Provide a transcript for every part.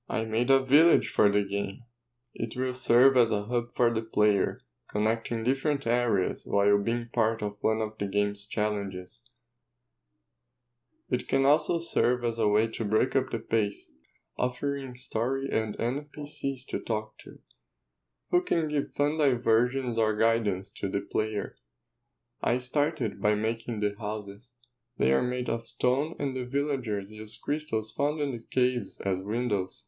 I made a village for the game. It will serve as a hub for the player, connecting different areas while being part of one of the game's challenges. It can also serve as a way to break up the pace, offering story and NPCs to talk to, who can give fun diversions or guidance to the player. I started by making the houses. They are made of stone and the villagers use crystals found in the caves as windows.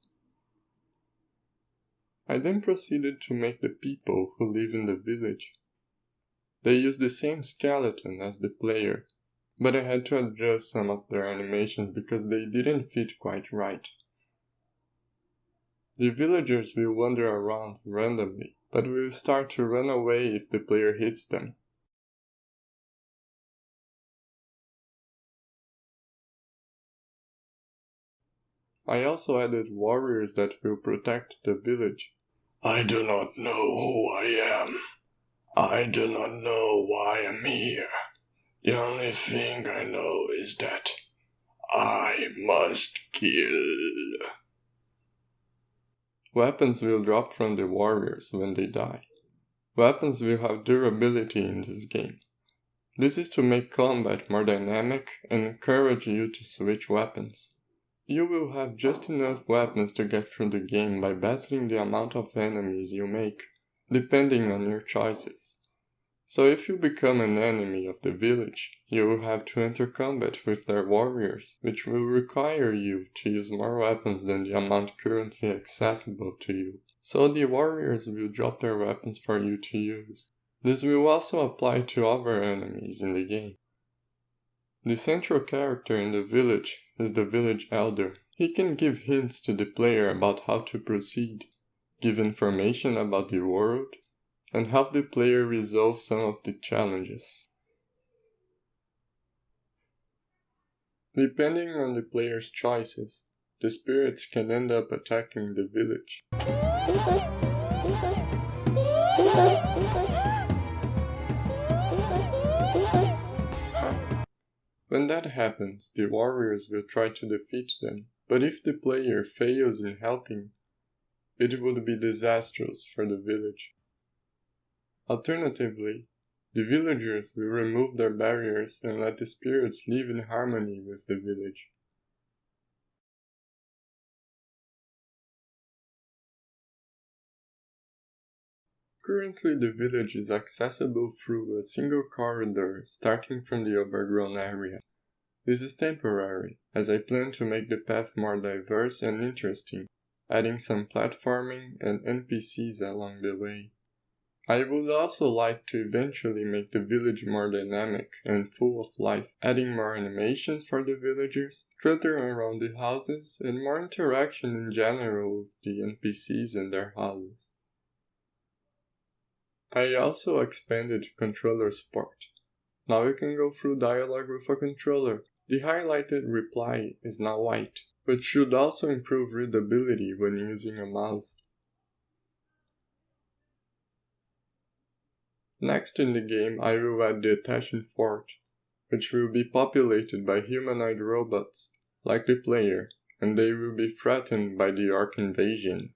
I then proceeded to make the people who live in the village. They use the same skeleton as the player, but I had to adjust some of their animations because they didn't fit quite right. The villagers will wander around randomly, but will start to run away if the player hits them. I also added warriors that will protect the village. I do not know who I am. I do not know why I'm here. The only thing I know is that I must kill. Weapons will drop from the warriors when they die. Weapons will have durability in this game. This is to make combat more dynamic and encourage you to switch weapons. You will have just enough weapons to get through the game by battling the amount of enemies you make, depending on your choices. So if you become an enemy of the village, you will have to enter combat with their warriors, which will require you to use more weapons than the amount currently accessible to you. So the warriors will drop their weapons for you to use. This will also apply to other enemies in the game. The central character in the village is the village elder. He can give hints to the player about how to proceed, give information about the world, and help the player resolve some of the challenges. Depending on the player's choices, the spirits can end up attacking the village. When that happens, the warriors will try to defeat them, but if the player fails in helping, it would be disastrous for the village. Alternatively, the villagers will remove their barriers and let the spirits live in harmony with the village. Currently, the village is accessible through a single corridor starting from the overgrown area. This is temporary, as I plan to make the path more diverse and interesting, adding some platforming and NPCs along the way. I would also like to eventually make the village more dynamic and full of life, adding more animations for the villagers, clutter around the houses, and more interaction in general with the NPCs and their houses. I also expanded controller support. Now you can go through dialogue with a controller. The highlighted reply is now white, but should also improve readability when using a mouse. Next in the game I will add the Attacia fort, which will be populated by humanoid robots, like the player, and they will be threatened by the orc invasion.